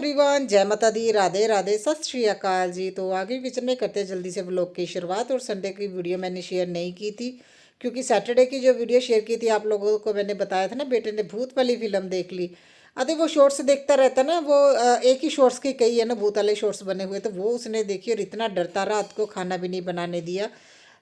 Everyone, जय माता दी, राधे राधे, सत श्री अकाल जी। तो आगे किचन में करते हैं जल्दी से व्लॉग की शुरुआत। और संडे की वीडियो मैंने शेयर नहीं की थी क्योंकि सैटरडे की जो वीडियो शेयर की थी आप लोगों को मैंने बताया था ना, बेटे ने भूत वाली फिल्म देख ली। अरे वो शॉर्ट्स देखता रहता ना, वो एक ही शॉर्ट्स की कई है ना, भूत वाले शॉर्ट्स बने हुए, तो वो उसने देखी और इतना डरता रहा, रात को खाना भी नहीं बनाने दिया।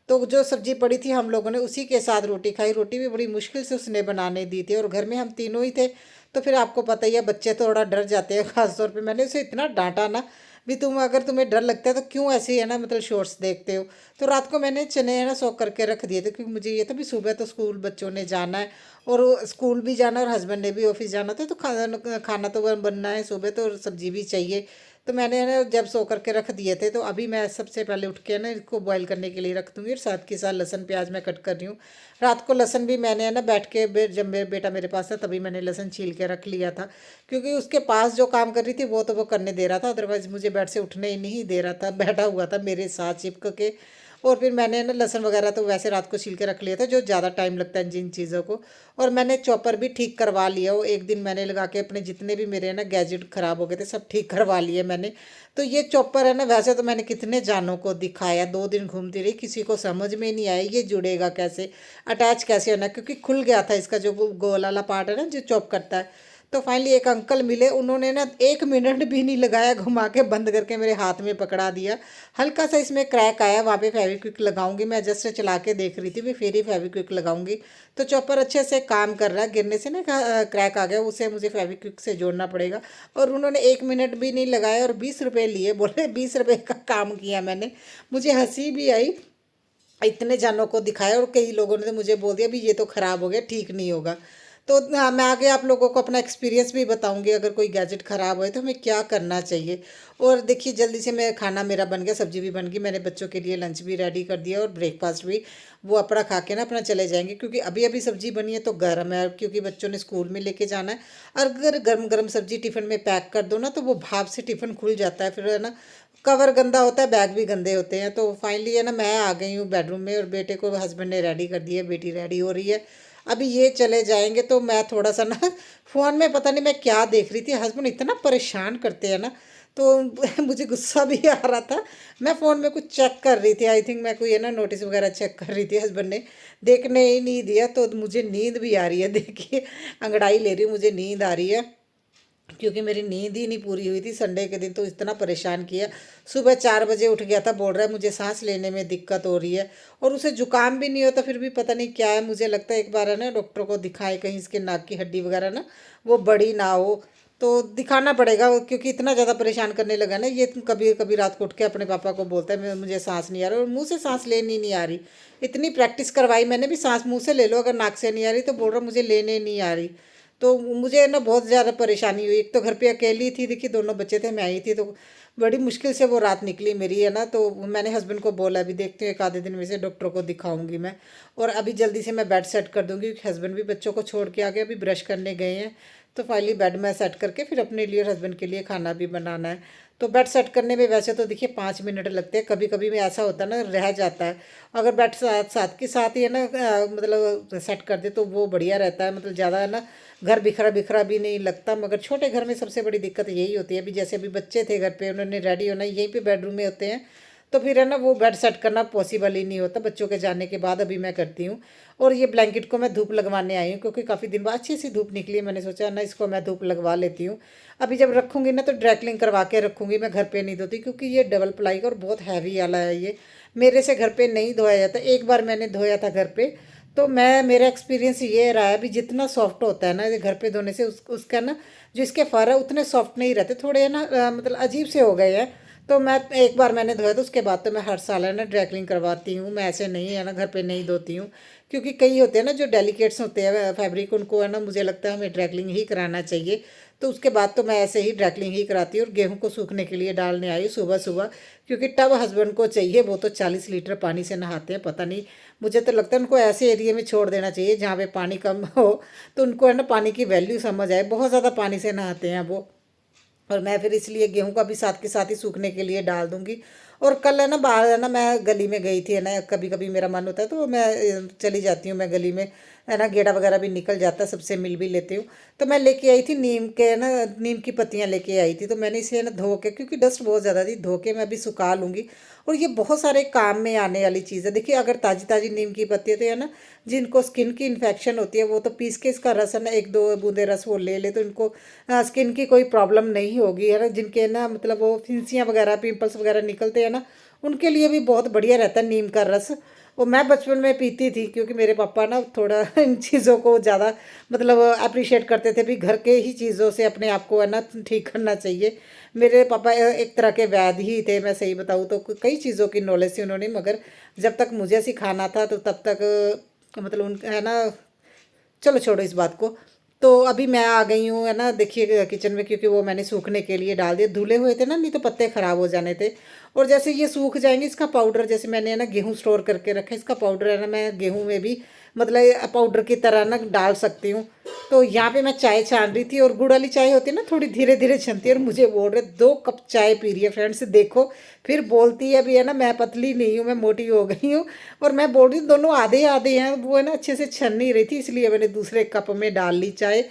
तो जो सब्जी पड़ी थी हम लोगों ने उसी के साथ रोटी खाई। रोटी भी बड़ी मुश्किल से उसने बनाने दी थी और घर में हम तीनों ही थे। तो फिर आपको पता ही है, बच्चे थोड़ा डर जाते हैं। खासतौर पे मैंने उसे इतना डांटा ना, भी तुम अगर तुम्हें डर लगता है तो क्यों ऐसे है ना, मतलब शॉर्ट्स देखते हो। तो रात को मैंने चने है ना सोक करके रख दिए थे, क्योंकि मुझे ये था भी सुबह तो स्कूल बच्चों ने जाना है, और स्कूल भी जाना है और हस्बैंड ने भी ऑफिस जाना था, तो खाना खाना तो बनना है सुबह, तो सब्जी भी चाहिए। तो मैंने ना जब सो करके रख दिए थे, तो अभी मैं सबसे पहले उठ के ना इसको बॉईल करने के लिए रख दूँगी, और साथ के साथ लहसन प्याज मैं कट कर रही हूँ। रात को लहसन भी मैंने है ना बैठ के जब मेरे बेटा मेरे पास था तभी मैंने लहसन छील के रख लिया था, क्योंकि उसके पास जो काम कर रही थी वो तो वो करने दे रहा था, अदरवाइज़ मुझे बेड से उठने ही नहीं दे रहा था, बैठा हुआ था मेरे साथ चिपक के। और फिर मैंने ना लहसुन वगैरह तो वैसे रात को छील के रख लिया था, जो ज़्यादा टाइम लगता है जिन चीज़ों को। और मैंने चॉपर भी ठीक करवा लिया, वो एक दिन मैंने लगा के अपने जितने भी मेरे ना गैजेट ख़राब हो गए थे सब ठीक करवा लिए मैंने। तो ये चॉपर है ना, वैसे तो मैंने कितने जानों को दिखाया, 2 दिन घूमती रही, किसी को समझ में नहीं आया ये जुड़ेगा कैसे, अटैच कैसे होना, क्योंकि खुल गया था इसका जो गोल वाला पार्ट है ना जो चॉप करता है। तो फाइनली एक अंकल मिले, उन्होंने ना 1 मिनट भी नहीं लगाया, घुमा के बंद करके मेरे हाथ में पकड़ा दिया। हल्का सा इसमें क्रैक आया, वहाँ पे फेविक्विक लगाऊंगी, मैं जस्ट चला के देख रही थी भी फिर ही फेविक्विक लगाऊंगी। तो चॉपर अच्छे से काम कर रहा है, गिरने से ना क्रैक आ गया, उसे मुझे फेविक्विक से जोड़ना पड़ेगा। और उन्होंने 1 मिनट भी नहीं लगाया और 20 रुपये लिए, बोले 20 रुपये का काम किया मैंने। मुझे हंसी भी आई, इतने जानों को दिखाया, और कई लोगों ने तो मुझे बोल दिया भी ये तो ख़राब हो गया, ठीक नहीं होगा। तो मैं आगे आप लोगों को अपना एक्सपीरियंस भी बताऊंगी, अगर कोई गैजेट ख़राब हो तो हमें क्या करना चाहिए। और देखिए जल्दी से मैं खाना मेरा बन गया, सब्जी भी बन गई, मैंने बच्चों के लिए लंच भी रेडी कर दिया और ब्रेकफास्ट भी। वो अपना खा के ना अपना चले जाएंगे, क्योंकि अभी अभी सब्जी बनी है तो गर्म है, क्योंकि बच्चों ने स्कूल में लेके जाना है। और अगर गर्म गर्म सब्जी टिफ़िन में पैक कर दो ना, तो वो भाप से टिफ़िन खुल जाता है, फिर है ना कवर गंदा होता है, बैग भी गंदे होते हैं। तो फाइनली है ना मैं आ गई हूँ बेडरूम में, और बेटे को हस्बैंड ने रेडी कर दिया, बेटी रेडी हो रही है। अभी ये चले जाएंगे, तो मैं थोड़ा सा ना फ़ोन में पता नहीं मैं क्या देख रही थी, हस्बैंड इतना परेशान करते हैं ना, तो मुझे गुस्सा भी आ रहा था। मैं फ़ोन में कुछ चेक कर रही थी, आई थिंक मैं कोई है ना नोटिस वगैरह चेक कर रही थी, हस्बैंड ने देखने ही नहीं दिया। तो मुझे नींद भी आ रही है, देखिए अंगड़ाई ले रही हूँ, मुझे नींद आ रही है, क्योंकि मेरी नींद ही नहीं पूरी हुई थी संडे के दिन, तो इतना परेशान किया। सुबह 4 बजे उठ गया था, बोल रहा है मुझे सांस लेने में दिक्कत हो रही है, और उसे जुकाम भी नहीं होता, फिर भी पता नहीं क्या है। मुझे लगता है एक बार है ना डॉक्टर को दिखाए, कहीं इसके नाक की हड्डी वगैरह ना वो बड़ी ना हो, तो दिखाना पड़ेगा, क्योंकि इतना ज़्यादा परेशान करने लगा ना ये। कभी कभी रात को उठ के अपने पापा को बोलता है मुझे सांस नहीं आ रहा, और मुँह से सांस लेनी नहीं आ रही। इतनी प्रैक्टिस करवाई मैंने भी, सांस मुँह से ले लो, अगर नाक से नहीं आ रही तो बोल रहा मुझे लेने नहीं आ रही। तो मुझे ना बहुत ज़्यादा परेशानी हुई, एक तो घर पे अकेली थी, देखिए दोनों बच्चे थे, मैं आई थी, तो बड़ी मुश्किल से वो रात निकली मेरी है ना। तो मैंने हस्बैंड को बोला अभी देखती हूँ एक आधे दिन में से डॉक्टर को दिखाऊंगी मैं, और अभी जल्दी से मैं बेड सेट कर दूंगी, क्योंकि हस्बैंड भी बच्चों को छोड़ के आ गए, अभी ब्रश करने गए हैं। तो फाइनली बेड में सेट करके फिर अपने लिए और हस्बैंड के लिए खाना भी बनाना है। तो बेड सेट करने में वैसे तो देखिए 5 मिनट लगते हैं, कभी कभी में ऐसा होता है ना रह जाता है। अगर बेड साथ साथ के साथ ही है ना मतलब सेट कर दे तो वो बढ़िया रहता है, मतलब ज़्यादा है ना घर बिखरा बिखरा भी नहीं लगता। मगर छोटे घर में सबसे बड़ी दिक्कत यही होती है, अभी जैसे अभी बच्चे थे घर पे, उन्होंने रेडी होना यहीं पे बेडरूम में होते हैं, तो फिर है ना वो बेड सेट करना पॉसिबल ही नहीं होता बच्चों के जाने के बाद। अभी मैं करती हूँ। और ये ब्लैंकेट को मैं धूप लगवाने आई हूँ, क्योंकि काफ़ी दिन बाद अच्छी सी धूप निकली है, मैंने सोचा ना इसको मैं धूप लगवा लेती हूँ। अभी जब रखूँगी ना तो ड्रैकलिंग करवा के रखूँगी, मैं घर पे नहीं धोती, क्योंकि ये डबल प्लाई का और बहुत हैवी वाला है, ये मेरे से घर पे नहीं धोया जाता। एक बार मैंने धोया था घर पे, तो मैं मेरा एक्सपीरियंस ये रहा है भी जितना सॉफ्ट होता है ना ये घर पे धोने से उसका ना जो इसके फर है उतने सॉफ्ट नहीं रहते, थोड़े है ना मतलब अजीब से हो गए हैं। तो मैं एक बार मैंने धोया, तो उसके बाद तो मैं हर साल है ना ड्रैकलिंग करवाती हूँ, मैं ऐसे नहीं है ना घर पे नहीं धोती हूँ, क्योंकि कई होते हैं ना जो डेलिकेट्स होते हैं फैब्रिक, उनको है ना मुझे लगता है हमें ड्रैकलिंग ही कराना चाहिए। तो उसके बाद तो मैं ऐसे ही ड्रैकलिंग ही कराती हूँ। और गेहूँ को सूखने के लिए डालने आई सुबह सुबह, क्योंकि टब हस्बैंड को चाहिए, वो तो 40 लीटर पानी से नहाते हैं। पता नहीं, मुझे तो लगता है उनको ऐसे एरिया में छोड़ देना चाहिए जहाँ पे पानी कम हो, तो उनको है ना पानी की वैल्यू समझ आए, बहुत ज़्यादा पानी से नहाते हैं वो। और मैं फिर इसलिए गेहूं का भी साथ के साथ ही सूखने के लिए डाल दूंगी। और कल है ना बाहर है ना मैं गली में गई थी है ना, कभी कभी मेरा मन होता है तो मैं चली जाती हूँ मैं गली में, है ना, गेड़ा वगैरह भी निकल जाता है, सबसे मिल भी लेती हूँ। तो मैं लेके आई थी नीम के ना, नीम की पत्तियाँ लेके आई थी, तो मैंने इसे ना धो के, क्योंकि डस्ट बहुत ज़्यादा थी, धो के मैं अभी सुखा लूँगी। और ये बहुत सारे काम में आने वाली चीज़ है। देखिए अगर ताज़ी ताज़ी नीम की पत्ती तो है ना, जिनको स्किन की इन्फेक्शन होती है वो तो पीस के इसका रस है ना, एक दो बूंदे रस वो ले ले तो इनको स्किन की कोई प्रॉब्लम नहीं होगी, है ना। जिनके ना मतलब वो फिंसियाँ वगैरह पिंपल्स वगैरह निकलते हैं ना, उनके लिए भी बहुत बढ़िया रहता है नीम का रस। वो मैं बचपन में पीती थी, क्योंकि मेरे पापा ना थोड़ा इन चीज़ों को ज़्यादा मतलब अप्रिशिएट करते थे भी, घर के ही चीज़ों से अपने आप को है ना ठीक करना चाहिए। मेरे पापा एक तरह के वैद्य ही थे, मैं सही बताऊँ तो कई चीज़ों की नॉलेज थी उन्होंने, मगर जब तक मुझे सिखाना था तो तब तक मतलब उन है ना, चलो छोड़ो इस बात को। तो अभी मैं आ गई हूँ है ना, देखिए किचन में, क्योंकि वो मैंने सूखने के लिए डाल दिए, धुले हुए थे ना, नहीं तो पत्ते ख़राब हो जाने थे। और जैसे ये सूख जाएंगे, इसका पाउडर, जैसे मैंने है ना गेहूँ स्टोर करके रखा है, इसका पाउडर है ना मैं गेहूँ में भी मतलब पाउडर की तरह ना डाल सकती हूँ। तो यहाँ पे मैं चाय छान रही थी, और गुड़ वाली चाय होती है ना, थोड़ी धीरे धीरे छनती है, और मुझे बोल रहे 2 कप चाय पी रही है फ्रेंड्स, देखो। फिर बोलती है अभी है ना, मैं पतली नहीं हूँ, मैं मोटी हो गई हूँ। और मैं बोल रही हूँ दोनों आधे आधे हैं, वो है ना अच्छे से छन नहीं रही थी, इसलिए मैंने दूसरे कप में डाल ली चाय।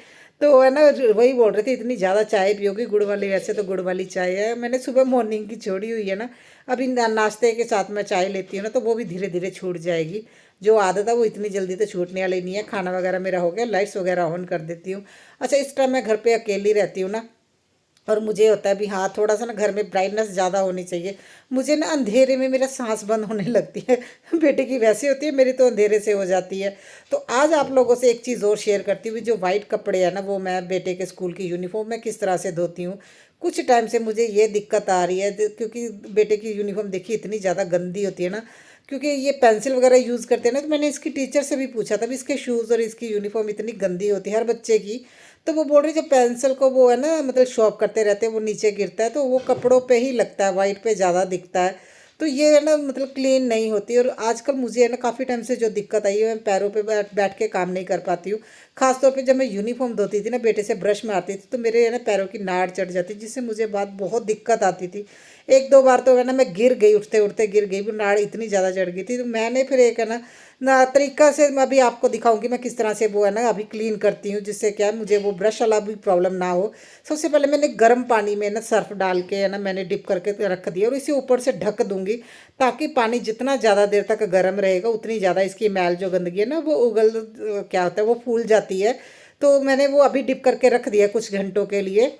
तो है ना, वही बोल रहे थे इतनी ज़्यादा चाय पियोगी गुड़ वाली, वैसे तो गुड़ वाली चाय है, मैंने सुबह मॉर्निंग की छोड़ी हुई है ना, अभी नाश्ते के साथ मैं चाय लेती हूँ ना, तो वो भी धीरे धीरे छूट जाएगी। जो आदत है वो इतनी जल्दी तो छूटने वाली नहीं है। खाना वगैरह मेरा हो गया, लाइट्स वगैरह ऑन कर देती हूँ। अच्छा, इस टाइम मैं घर पे अकेली रहती हूँ ना, और मुझे होता है भी हाँ थोड़ा सा ना घर में ब्राइटनेस ज़्यादा होनी चाहिए। मुझे ना अंधेरे में मेरा सांस बंद होने लगती है बेटे की वैसी होती है, मेरी तो अंधेरे से हो जाती है। तो आज आप लोगों से एक चीज़ और शेयर करती हूँ, जो वाइट कपड़े हैं ना, वो मैं बेटे के स्कूल की यूनिफॉर्म में किस तरह से धोती हूँ। कुछ टाइम से मुझे ये दिक्कत आ रही है, क्योंकि बेटे की यूनिफॉर्म देखिए इतनी ज़्यादा गंदी होती है ना, क्योंकि ये पेंसिल वगैरह यूज़ करते हैं ना, तो मैंने इसकी टीचर से भी पूछा था भी इसके शूज़ और इसकी यूनिफॉर्म इतनी गंदी होती है हर बच्चे की। तो वो बोल रही जब पेंसिल को वो है ना मतलब शॉर्प करते रहते हैं, वो नीचे गिरता है तो वो कपड़ों पे ही लगता है, वाइट पे ज़्यादा दिखता है। तो ये है ना मतलब क्लीन नहीं होती। और आजकल मुझे है ना काफ़ी टाइम से जो दिक्कत आई है, मैं पैरों पे बैठ बैठ के काम नहीं कर पाती हूँ। खासतौर पे जब मैं यूनिफॉर्म धोती थी ना, बेटे से ब्रश मारती थी, तो मेरे है ना पैरों की नाड़ चढ़ जाती, जिससे मुझे बात बहुत दिक्कत आती थी। एक दो बार तो है ना मैं गिर गई, उठते उठते गिर गई, वो नाड़ इतनी ज़्यादा चढ़ गई थी। तो मैंने फिर एक है ना तरीका से मैं अभी आपको दिखाऊंगी मैं किस तरह से वो है ना अभी क्लीन करती हूँ, जिससे क्या है मुझे वो ब्रश वाला भी प्रॉब्लम ना हो। सबसे पहले मैंने गर्म पानी में ना सर्फ डाल के है ना मैंने डिप करके रख दिया, और इसे ऊपर से ढक दूंगी, ताकि पानी जितना ज़्यादा देर तक गर्म रहेगा उतनी ज़्यादा इसकी मैल जो गंदगी है ना वो उगल क्या होता है वो फूल जाती है। तो मैंने वो अभी डिप करके रख दिया कुछ घंटों के लिए।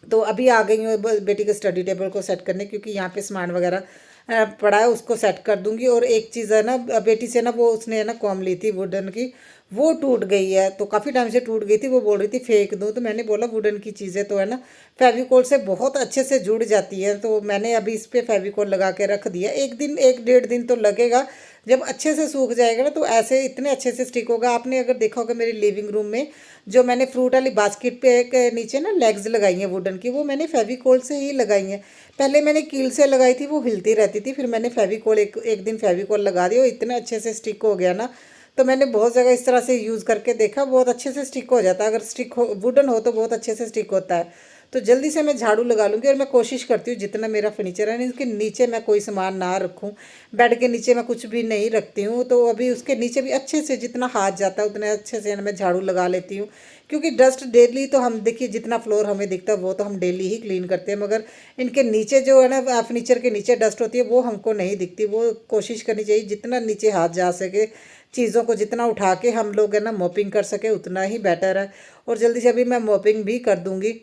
तो अभी आ गई हूँ बेटी के स्टडी टेबल को सेट करने, क्योंकि यहाँ पे सामान वगैरह पड़ा है, उसको सेट कर दूंगी। और एक चीज़ है ना बेटी से ना वो उसने है ना कॉम ली थी वुडन की, वो टूट गई है, तो काफ़ी टाइम से टूट गई थी, वो बोल रही थी फेंक दूँ। तो मैंने बोला वुडन की चीज़ें तो है ना फेविकोल से बहुत अच्छे से जुड़ जाती है, तो मैंने अभी इस पर फेविकोल लगा के रख दिया। एक दिन 1 डेढ़ दिन तो लगेगा, जब अच्छे से सूख जाएगा ना तो ऐसे इतने अच्छे से स्टिक होगा। आपने अगर देखा होगा मेरे लिविंग रूम में जो मैंने फ्रूट वाली बास्केट पे एक नीचे ना लेग्स लगाई हैं वुडन की, वो मैंने फेविकोल से ही लगाई हैं। पहले मैंने कील से लगाई थी, वो हिलती रहती थी, फिर मैंने फेविकोल एक दिन फेविकोल लगा दिया, वो इतने अच्छे से स्टिक हो गया ना। तो मैंने बहुत जगह इस तरह से यूज़ करके देखा, बहुत अच्छे से स्टिक हो जाता है। अगर स्टिक हो वुडन हो तो बहुत अच्छे से स्टिक होता है। तो जल्दी से मैं झाड़ू लगा लूँगी, और मैं कोशिश करती हूँ जितना मेरा फर्नीचर है ना इसके नीचे मैं कोई सामान ना रखूँ। बेड के नीचे मैं कुछ भी नहीं रखती हूँ, तो अभी उसके नीचे भी अच्छे से जितना हाथ जाता है उतने अच्छे से ना मैं झाड़ू लगा लेती हूँ। क्योंकि डस्ट डेली तो हम देखिए जितना फ्लोर हमें दिखता है वो तो हम डेली ही क्लीन करते हैं, मगर इनके नीचे जो है ना फर्नीचर के नीचे डस्ट होती है वो हमको नहीं दिखती। वो कोशिश करनी चाहिए जितना नीचे हाथ जा सके, चीज़ों को जितना उठा के हम लोग है ना मॉपिंग कर सके उतना ही बेटर है। और जल्दी से अभी मैं मॉपिंग भी कर दूँगी।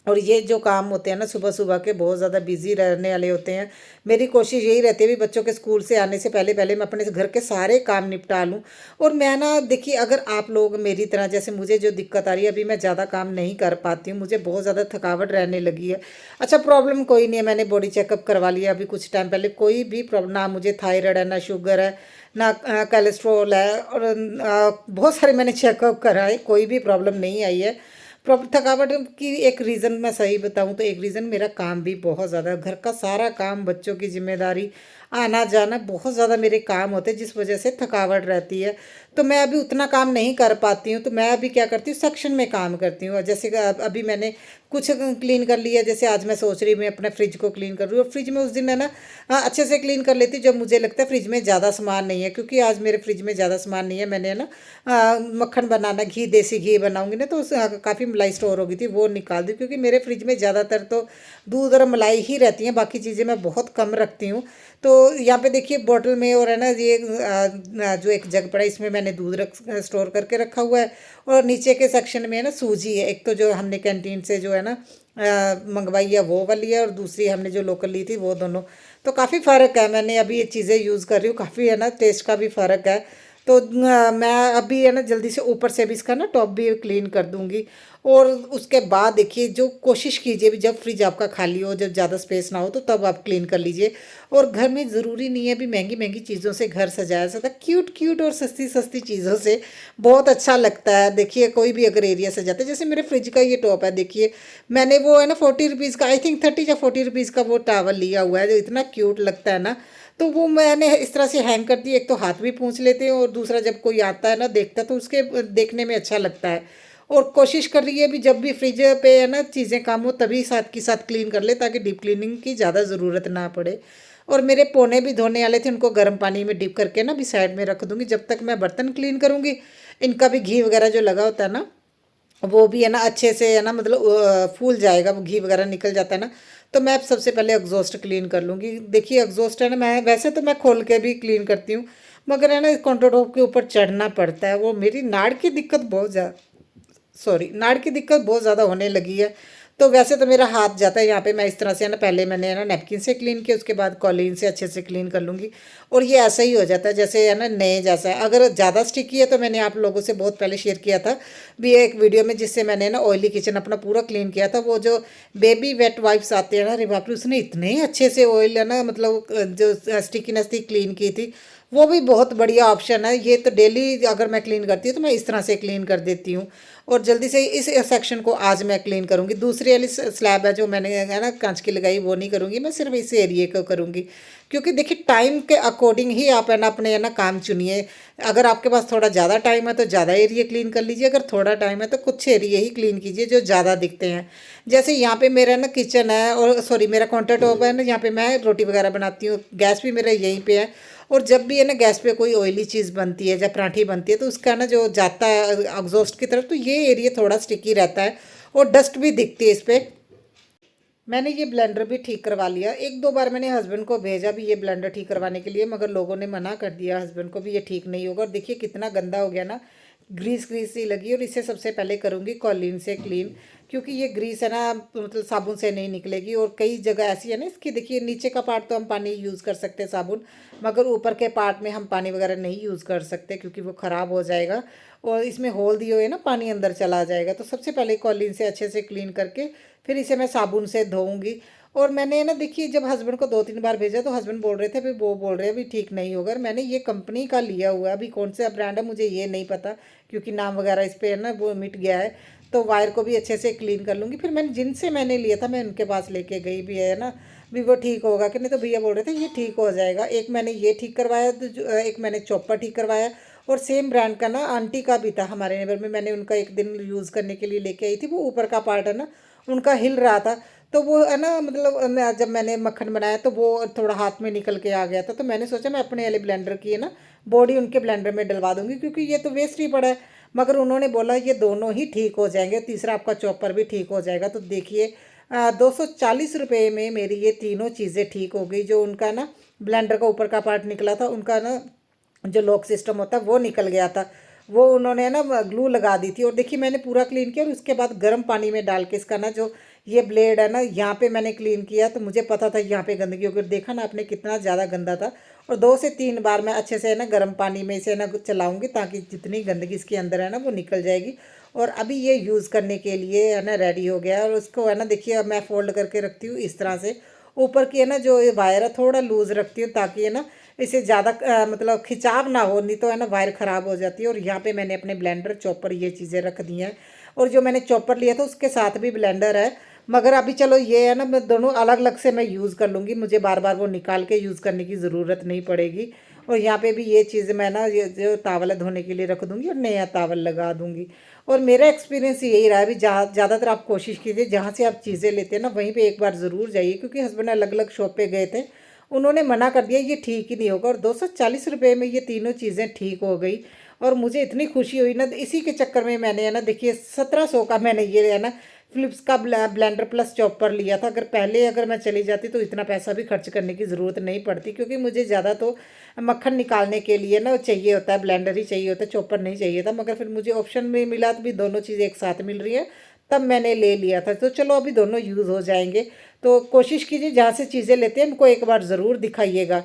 और ये जो काम होते हैं ना सुबह सुबह के बहुत ज़्यादा बिजी रहने वाले होते हैं। मेरी कोशिश यही रहती है भी बच्चों के स्कूल से आने से पहले पहले मैं अपने घर के सारे काम निपटा लूँ। और मैं ना देखिए अगर आप लोग मेरी तरह जैसे मुझे जो दिक्कत आ रही है, अभी मैं ज़्यादा काम नहीं कर पाती हूँ, मुझे बहुत ज़्यादा थकावट रहने लगी है। अच्छा, प्रॉब्लम कोई नहीं है, मैंने बॉडी चेकअप करवा लिया अभी कुछ टाइम पहले, कोई भी प्रॉब्लम ना मुझे थायराइड है ना शुगर है ना कोलेस्ट्रॉल है, और बहुत सारे मैंने चेकअप कराए, कोई भी प्रॉब्लम नहीं आई है। थकावट की एक रीज़न मैं सही बताऊं तो एक रीज़न मेरा काम भी बहुत ज़्यादा, घर का सारा काम, बच्चों की जिम्मेदारी, आना जाना बहुत ज़्यादा मेरे काम होते हैं, जिस वजह से थकावट रहती है। तो मैं अभी उतना काम नहीं कर पाती हूँ, तो मैं अभी क्या करती हूँ, सेक्शन में काम करती हूँ। जैसे कि अभी मैंने कुछ क्लीन कर लिया, जैसे आज मैं सोच रही हूँ मैं अपने फ्रिज को क्लीन कर रही हूँ, और फ्रिज में उस दिन है ना अच्छे से क्लीन कर लेती हूँ जब मुझे लगता है फ्रिज में ज़्यादा सामान नहीं है, क्योंकि आज मेरे फ्रिज में ज़्यादा सामान नहीं है। मैंने है ना मक्खन बनाना, घी, देसी घी बनाऊंगी ना, तो काफ़ी मलाई स्टोर हो गई थी, वो निकाल दी, क्योंकि मेरे फ्रिज में ज़्यादातर तो दूध और मलाई ही रहती हैं, बाकी चीज़ें मैं बहुत कम रखती हूँ। तो यहाँ पे देखिए बॉटल में, और है ना ये जो एक जग पड़ा है, इसमें मैंने दूध स्टोर करके रखा हुआ है। और नीचे के सेक्शन में है ना सूजी है, एक तो जो हमने कैंटीन से जो है ना मंगवाई है वो वाली है, और दूसरी हमने जो लोकल ली थी वो दोनों। तो काफ़ी फ़र्क है, मैंने अभी ये चीज़ें यूज़ कर रही हूँ, काफ़ी है ना टेस्ट का भी फ़र्क है। तो मैं अभी है ना जल्दी से ऊपर से भी इसका ना टॉप भी क्लीन कर दूंगी। और उसके बाद देखिए, जो कोशिश कीजिए भी जब फ्रिज आपका खाली हो, जब ज़्यादा स्पेस ना हो, तो तब आप क्लीन कर लीजिए। और घर में ज़रूरी नहीं है भी महंगी महंगी चीज़ों से घर सजाया सकता, क्यूट क्यूट और सस्ती सस्ती चीज़ों से बहुत अच्छा लगता है। देखिए कोई भी अगर एरिया सजाता है, जैसे मेरे फ्रिज का ये टॉप है, देखिए मैंने वो है ना 40 रुपीज़ का, आई थिंक 30 या 40 रुपीज़ का वो टावल लिया हुआ है, जो इतना क्यूट लगता है ना। तो वो मैंने इस तरह से हैंग कर दी, एक तो हाथ भी पूंछ लेते हैं, और दूसरा जब कोई आता है ना देखता है तो उसके देखने में अच्छा लगता है। और कोशिश कर रही है भी जब भी फ्रिज पे है ना चीज़ें काम हो तभी साथ के साथ क्लीन कर ले, ताकि डीप क्लीनिंग की ज़्यादा ज़रूरत ना पड़े। और मेरे पोने भी धोने वाले थे, उनको गर्म पानी में डिप करके ना भी साइड में रख दूंगी, जब तक मैं बर्तन क्लीन करूँगी। इनका भी घी वगैरह जो लगा होता है ना, वो भी है ना अच्छे से है ना, मतलब फूल जाएगा, वो घी वगैरह निकल जाता है ना। तो मैं सबसे पहले एग्जॉस्ट क्लीन कर लूँगी। देखिए एग्जॉस्ट है ना, मैं वैसे तो मैं खोल के भी क्लीन करती हूँ, मगर है ना काउंटर टॉप के ऊपर चढ़ना पड़ता है, वो मेरी नाड़ की दिक्कत बहुत ज़्यादा, सॉरी, नाड़ की दिक्कत बहुत ज़्यादा होने लगी है। तो वैसे तो मेरा हाथ जाता है यहाँ पे, मैं इस तरह से है ना, पहले मैंने है ना नैपकिन से क्लीन किया, उसके बाद कॉलीन से अच्छे से क्लीन कर लूँगी। और ये ऐसा ही हो जाता है जैसे है ना नए जैसा है। अगर ज़्यादा स्टिकी है तो मैंने आप लोगों से बहुत पहले शेयर किया था भी एक वीडियो में, जिससे मैंने ना ऑयली किचन अपना पूरा क्लीन किया था। वो जो बेबी वेट वाइप्स आते हैं ना, अरे बाप रे, उसने इतने अच्छे से ऑयल है ना, मतलब जो स्टिकीनेस थी क्लीन की थी। वो भी बहुत बढ़िया ऑप्शन है ये, तो डेली अगर मैं क्लीन करती हूँ तो मैं इस तरह से क्लीन कर देती हूँ। और जल्दी से इस सेक्शन को आज मैं क्लीन करूँगी। दूसरी वाली स्लैब है जो मैंने है ना कांच की लगाई, वो नहीं करूँगी, मैं सिर्फ इस एरिए को करूँगी। क्योंकि देखिए टाइम के अकॉर्डिंग ही आप है ना अपने है ना काम चुनिए। अगर आपके पास थोड़ा ज़्यादा टाइम है तो ज़्यादा एरिया क्लीन कर लीजिए, अगर थोड़ा टाइम है तो कुछ एरिया ही क्लीन कीजिए जो ज़्यादा दिखते हैं। जैसे यहाँ पे मेरा ना किचन है, और सॉरी मेरा काउंटर टॉप है ना, यहाँ पे मैं रोटी वगैरह बनाती हूँ, गैस भी मेरा यहीं पे है। और जब भी है ना गैस पे कोई ऑयली चीज़ बनती है या पराठी बनती है, तो उसका ना जो जाता है एग्जॉस्ट की तरफ, तो ये एरिया थोड़ा स्टिकी रहता है, और डस्ट भी दिखती है इस पर। मैंने ये ब्लेंडर भी ठीक करवा लिया, एक दो बार मैंने हस्बैंड को भेजा भी ये ब्लेंडर ठीक करवाने के लिए, मगर लोगों ने मना कर दिया हस्बैंड को भी ये ठीक नहीं होगा। और देखिए कितना गंदा हो गया ना, ग्रीस ग्रीस सी लगी। और इसे सबसे पहले करूँगी कॉलीन से क्लीन, क्योंकि ये ग्रीस है ना मतलब साबुन से नहीं निकलेगी। और कई जगह ऐसी है ना इसकी, देखिए नीचे का पार्ट तो हम पानी यूज़ कर सकते हैं साबुन, मगर ऊपर के पार्ट में हम पानी वगैरह नहीं यूज़ कर सकते, क्योंकि वो ख़राब हो जाएगा और इसमें होल दिए हुए ना पानी अंदर चला जाएगा। तो सबसे पहले कॉलीन से अच्छे से क्लीन करके फिर इसे मैं साबुन से धोऊंगी। और मैंने ना देखिए जब हस्बैंड को 2-3 बार भेजा तो हस्बैंड बोल रहे थे भी, वो बोल रहे हैं भी ठीक नहीं होगा। और मैंने ये कंपनी का लिया हुआ है, अभी कौन सा ब्रांड है मुझे ये नहीं पता, क्योंकि नाम वगैरह इस पर है ना वो मिट गया है। तो वायर को भी अच्छे से क्लीन कर लूँगी। फिर मैंने जिनसे मैंने लिया था मैं उनके पास लेके गई भी है ना, भी वो ठीक होगा कि नहीं। तो भैया बोल रहे थे ये ठीक हो जाएगा। एक मैंने ये ठीक करवाया, तो एक मैंने चॉपर ठीक करवाया। और सेम ब्रांड का ना आंटी का भी था हमारे नेबर में, मैंने उनका एक दिन यूज़ करने के लिए लेके आई थी। वो ऊपर का पार्ट है ना उनका हिल रहा था, तो वो है ना मतलब जब मैंने मक्खन बनाया तो वो थोड़ा हाथ में निकल के आ गया था। तो मैंने सोचा मैं अपने वाले ब्लेंडर की है ना बॉडी उनके ब्लेंडर में डलवा दूंगी, क्योंकि ये तो वेस्ट ही पड़ा है। मगर उन्होंने बोला ये दोनों ही ठीक हो जाएंगे, तीसरा आपका चॉपर भी ठीक हो जाएगा। तो देखिए 240 रुपये में मेरी ये तीनों चीज़ें ठीक हो गई। जो उनका ना ब्लेंडर का ऊपर का पार्ट निकला था, उनका ना जो लॉक सिस्टम होता है वो निकल गया था, वो उन्होंने ना ग्लू लगा दी थी। और देखिए मैंने पूरा क्लीन किया, और उसके बाद गर्म पानी में डाल के इसका ना जो ये ब्लेड है ना यहाँ पे मैंने क्लीन किया। तो मुझे पता था यहाँ पे गंदगी होगी, देखा ना आपने कितना ज़्यादा गंदा था। और 2 से 3 बार मैं अच्छे से है ना गर्म पानी में इसे ना चलाऊँगी, ताकि जितनी गंदगी इसके अंदर है ना वो निकल जाएगी। और अभी ये यूज़ करने के लिए है ना रेडी हो गया है। और उसको है ना देखिए अब मैं फोल्ड करके रखती हूँ इस तरह से। ऊपर की है ना जो ये वायर है थोड़ा लूज़ रखती हूँ, ताकि है ना इसे ज़्यादा मतलब खिंचाव ना हो, नहीं तो है ना वायर ख़राब हो जाती है। और यहाँ पे मैंने अपने ब्लेंडर चॉपर ये चीज़ें रख दी हैं। और जो मैंने चॉपर लिया था उसके साथ भी ब्लेंडर है, मगर अभी चलो ये है ना, मैं दोनों अलग अलग से मैं यूज़ कर लूँगी, मुझे बार बार वो निकाल के यूज़ करने की ज़रूरत नहीं पड़ेगी। और यहाँ पे भी ये चीज़ मैं ना ये जो तावल है धोने के लिए रख दूँगी और नया तावल लगा दूँगी। और मेरा एक्सपीरियंस यही रहा है, अभी ज़्यादातर आप कोशिश कीजिए जहाँ से आप चीज़ें लेते हैं ना वहीं पे एक बार ज़रूर जाइए, क्योंकि हस्बैंड अलग अलग शॉप पे गए थे, उन्होंने मना कर दिया ये ठीक ही नहीं होगा, और 240 रुपये में ये तीनों चीज़ें ठीक हो गई। और मुझे इतनी खुशी हुई ना, इसी के चक्कर में मैंने है ना देखिए 1700 का मैंने ये है ना फ़िलिप्स का ब्लेंडर प्लस चॉपर लिया था। अगर मैं चली जाती तो इतना पैसा भी खर्च करने की ज़रूरत नहीं पड़ती, क्योंकि मुझे ज़्यादा तो मक्खन निकालने के लिए ना चाहिए होता है, ब्लेंडर ही चाहिए होता है, चॉपर नहीं चाहिए था। मगर फिर मुझे ऑप्शन में मिला तो भी दोनों चीज़ें एक साथ मिल रही है, तब मैंने ले लिया था। तो चलो अभी दोनों यूज़ हो जाएंगे। तो कोशिश कीजिए जहाँ से चीज़ें लेते हैं उनको एक बार ज़रूर दिखाइएगा।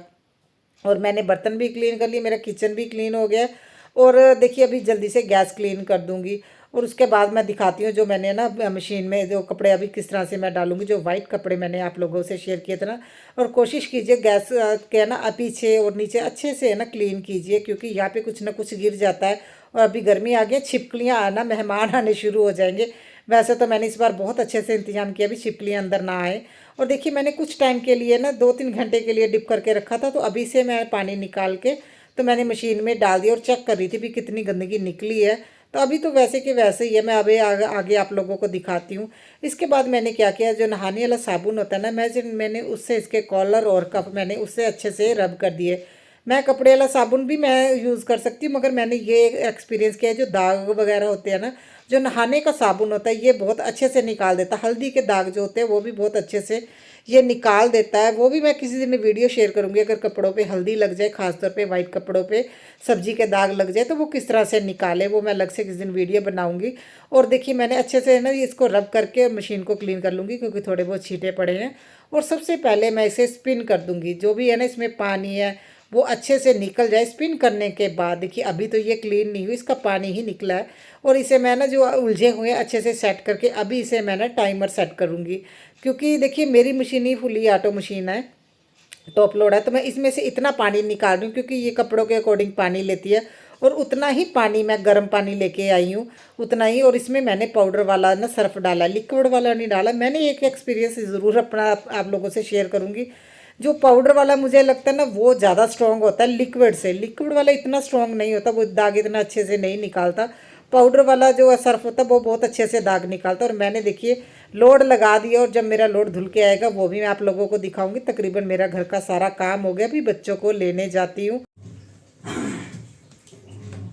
और मैंने बर्तन भी क्लीन कर लिए, मेरा किचन भी क्लीन हो गया। और देखिए अभी जल्दी से गैस क्लीन कर दूंगी, और उसके बाद मैं दिखाती हूँ जो मैंने ना मशीन में जो कपड़े अभी किस तरह से मैं डालूंगी, जो वाइट कपड़े मैंने आप लोगों से शेयर किए थे ना। और कोशिश कीजिए गैस के ना पीछे और नीचे अच्छे से है ना क्लीन कीजिए, क्योंकि यहाँ पे कुछ ना कुछ गिर जाता है। और अभी गर्मी आ गई, छिपकलियाँ आना, मेहमान आने शुरू हो जाएंगे। वैसे तो मैंने इस बार बहुत अच्छे से इंतजाम किया, अभी छिपकलियाँ अंदर ना आए। और देखिए मैंने कुछ टाइम के लिए ना 2-3 घंटे के लिए डिप करके रखा था, तो अभी से मैं पानी निकाल के तो मैंने मशीन में डाल दिया और चेक कर रही थी भी कितनी गंदगी निकली है। तो अभी तो वैसे के वैसे ही है, मैं अभी आगे आप लोगों को दिखाती हूँ। इसके बाद मैंने क्या किया, जो नहाने वाला साबुन होता है ना, मैंने उससे इसके कॉलर और कप मैंने उससे अच्छे से रब कर दिए। मैं कपड़े वाला साबुन भी मैं यूज़ कर सकती हूँ, मगर मैंने ये एक्सपीरियंस किया है जो दाग वगैरह होते हैं ना, जो नहाने का साबुन होता है ये बहुत अच्छे से निकाल देता है। हल्दी के दाग जो होते हैं वो भी बहुत अच्छे से ये निकाल देता है। वो भी मैं किसी दिन वीडियो शेयर करूँगी, अगर कपड़ों पे हल्दी लग जाए, खासतौर पे वाइट कपड़ों पे सब्जी के दाग लग जाए तो वो किस तरह से निकाले, वो मैं अलग से किसी दिन वीडियो बनाऊँगी। और देखिए मैंने अच्छे से ना इसको रब करके मशीन को क्लीन कर लूँगी, क्योंकि थोड़े बहुत छींटे पड़े हैं। और सबसे पहले मैं इसे स्पिन कर दूँगी, जो भी है ना इसमें पानी है वो अच्छे से निकल जाए। स्पिन करने के बाद देखिए अभी तो ये क्लीन नहीं हुई, इसका पानी ही निकला है। और इसे मैं ना जो उलझे हुए अच्छे से सेट करके अभी इसे मैं ना टाइमर सेट करूँगी, क्योंकि देखिए मेरी मशीन ही फुली ऑटो मशीन है, टॉप लोड है। तो मैं इसमें से इतना पानी निकाल रही हूँ, क्योंकि ये कपड़ों के अकॉर्डिंग पानी लेती है। और उतना ही पानी मैं गर्म पानी लेके आई हूँ, उतना ही। और इसमें मैंने पाउडर वाला ना सर्फ डाला, लिक्विड वाला नहीं डाला। मैंने एक एक्सपीरियंस ज़रूर अपना आप लोगों से शेयर करूँगी। जो पाउडर वाला मुझे लगता है ना वो ज़्यादा स्ट्रॉन्ग होता है लिक्विड से, लिक्विड वाला इतना स्ट्रॉन्ग नहीं होता, वो दाग इतना अच्छे से नहीं निकालता। पाउडर वाला जो सर्फ होता है वो बहुत अच्छे से दाग निकालता है। और मैंने देखिए लोड लगा दिया, और जब मेरा लोड धुल के आएगा वो भी मैं आप लोगों को दिखाऊंगी। तकरीबन मेरा घर का सारा काम हो गया, अभी बच्चों को लेने जाती हूँ।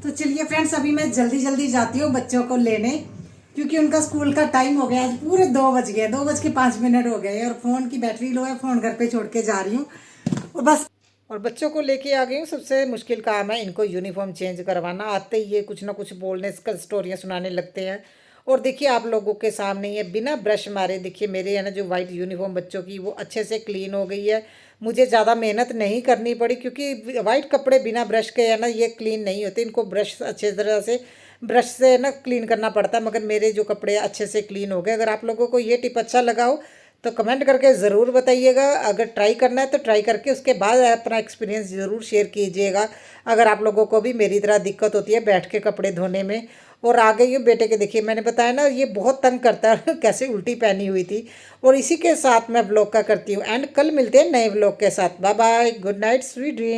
तो चलिए फ्रेंड्स, अभी मैं जल्दी जल्दी जाती हूँ बच्चों को लेने, क्योंकि उनका स्कूल का टाइम हो गया। आज पूरे 2 बज गए, 2:05 हो गए, और फ़ोन की बैटरी लो है, फ़ोन घर पे छोड़ के जा रही हूँ। और बस, और बच्चों को लेके आ गई हूँ। सबसे मुश्किल काम है इनको यूनिफॉर्म चेंज करवाना। आते ही ये कुछ ना कुछ बोलने स्टोरियाँ सुनाने लगते हैं। और देखिए आप लोगों के सामने ये बिना ब्रश मारे देखिए मेरे है ना जो वाइट यूनिफॉर्म बच्चों की वो अच्छे से क्लीन हो गई है। मुझे ज़्यादा मेहनत नहीं करनी पड़ी, क्योंकि वाइट कपड़े बिना ब्रश के है ना ये क्लीन नहीं होते, इनको ब्रश अच्छे तरह से ब्रश से ना क्लीन करना पड़ता है। मगर मेरे जो कपड़े अच्छे से क्लीन हो गए। अगर आप लोगों को ये टिप अच्छा लगा हो तो कमेंट करके ज़रूर बताइएगा। अगर ट्राई करना है तो ट्राई करके उसके बाद अपना एक्सपीरियंस ज़रूर शेयर कीजिएगा, अगर आप लोगों को भी मेरी तरह दिक्कत होती है बैठ के कपड़े धोने में। और आ गई हूँ बेटे के, देखिए मैंने बताया ना ये बहुत तंग करता है कैसे उल्टी पहनी हुई थी। और इसी के साथ मैं ब्लॉग का करती हूँ एंड। कल मिलते हैं नए ब्लॉग के साथ। Bye bye, good night, sweet dream.